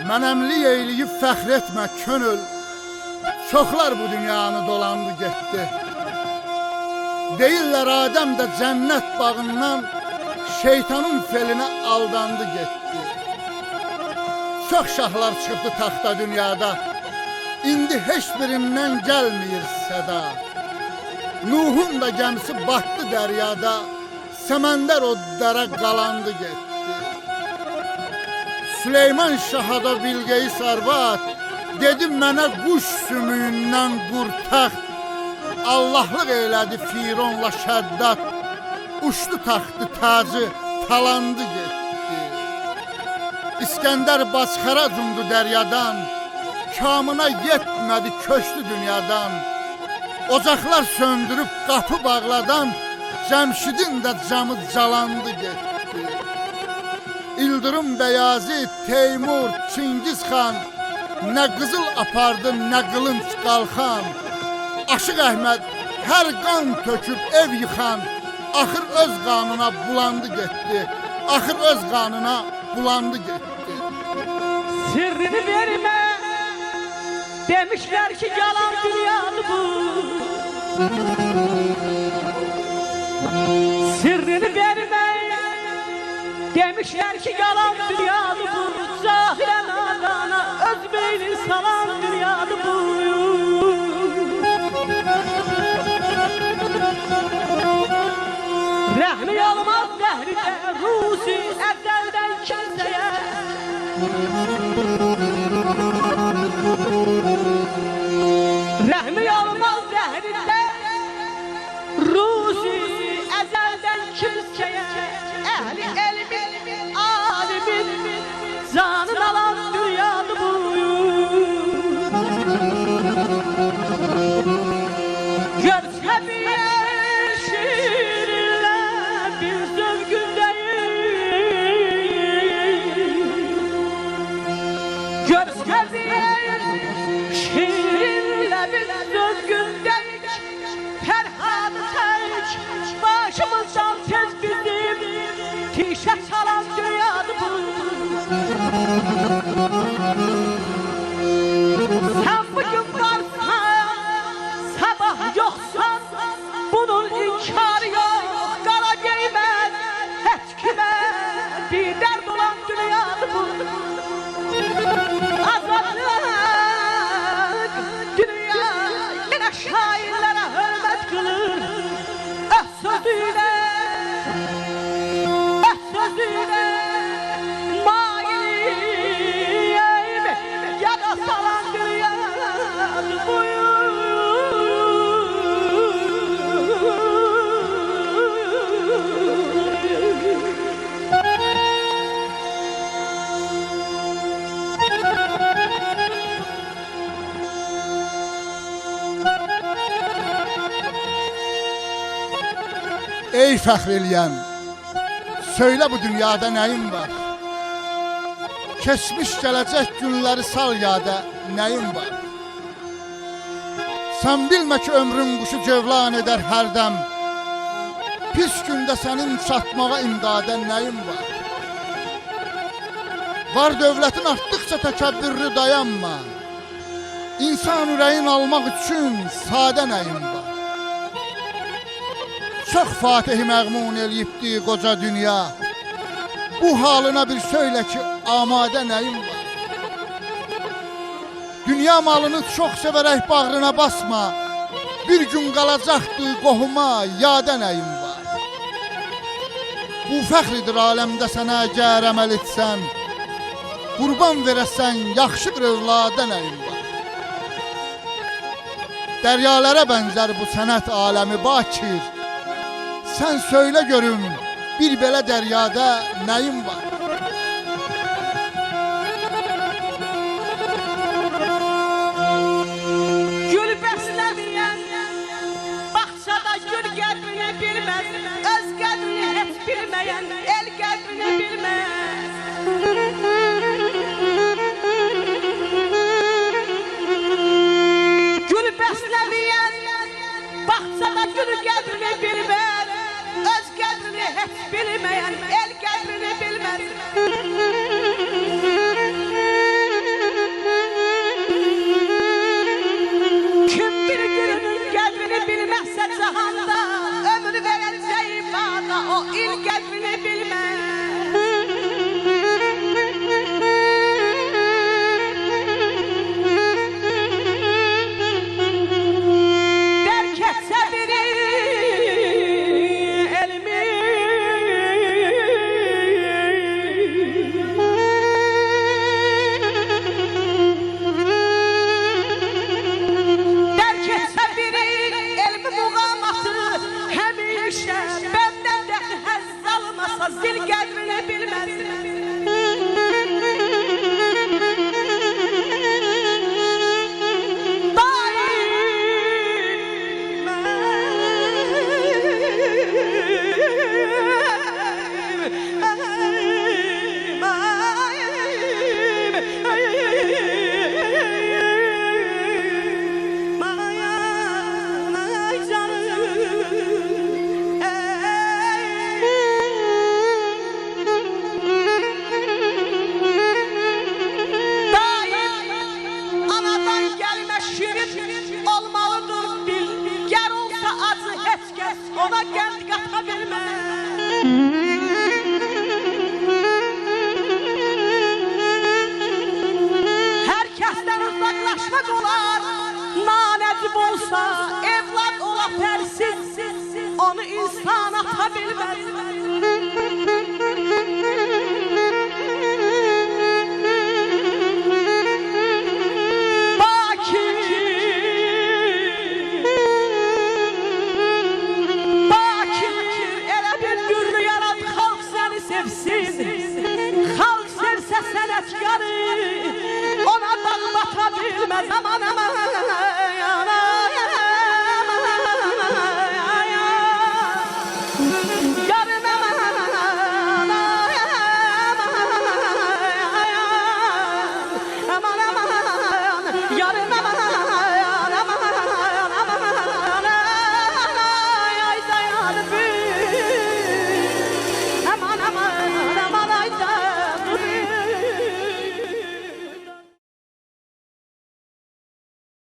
Mənəmli eyliyib fəxr etmə könül, çoxlar bu dünyanı dolandı getdi. Deyirlər Adəm də cənnət bağından şeytanın felinə aldandı getdi. Çox şahlar çıxıbdı taxta dünyada, indi heç birindən gəlmir səda. Nuhun da gəmisi batdı dəryada, Səməndər o dərə qalandı getdi. Süleyman Şaha da Bilqeyis arvad, dedi mənə quş sümüyündən qurtaq. Allahlıq elədi Fironla Şəddad, uçdu taxtı tacı, talandı getdi. İskəndər Basxara cumdu dəryadan, kamına yetmədi köçdü dünyadan. Ocaqlar söndürüb qapı bağladan, Cəmşidin də camı calandı getdi. İldırım Bəyazid, Teymur, Çingiz xan, nə qızıl apardı, nə qılınc qalxan. Aşıq Əhməd hər qan töküb ev yıxan, axır öz qanına bulandı getdi. Axır öz qanına bulandı getdi. Sirrini vermə, demişlər ki yalan dünyadır bu. Sirrini vermə, demişlər ki yalan dünyadır bu. Cahilən adana öz beyni salan dünyadır bu. Rəhmi olmaz dəhridə Rusi əzəldən kimsəyə. Rəhmi olmaz dəhridə Rusi əzəldən kimsəyə. Əhli elmin, alimin, canın alan dünyadır bu. Görsə bir şirinlə bir zövgündəyim. Görsə bir şirinlə bir zövgündəyik. Fərhadı tək başımızdan tez bizim tişə çalan dünyadır bu. Sən bugün varsan, sabah yoxsan, bunun inkarı yox. Qara geyməz heç kimə bir dərd olan dünyadır bu. Azadlıq dünya yenə şairlərə hörmət qılır. Öz sözüyle mailiyim ya da salan dünyadır bu. Ey fəxr eləyən, söylə bu dünyada nəyin var? Keçmiş gələcək günləri sal yadə, nəyin var? Sən bilmə ki ömrün quşu cövlan edər hərdəm, pis gündə sənin çatmağa imdadə nəyin var? Var dövlətin artdıqca təkəbbürlü dayanma, İnsan ürəyin almaq üçün sadə nəyin var? Çox Fatihi məğmun eləyibdi qoca dünya, bu halına bir söylə ki amadə nəyin var? Dünya malını çox sevərək bağrına basma, bir gün qalacaqdı qohuma yadə nəyin var? Bu fəxridir aləmdə sənə əgər əməl etsən, qurban verəsən yaxşı bir övladə nəyin var? Dəryalərə bənzər bu sənət aləmi Bakir, sən söylə görüm, bir belə dəryada nəyin var?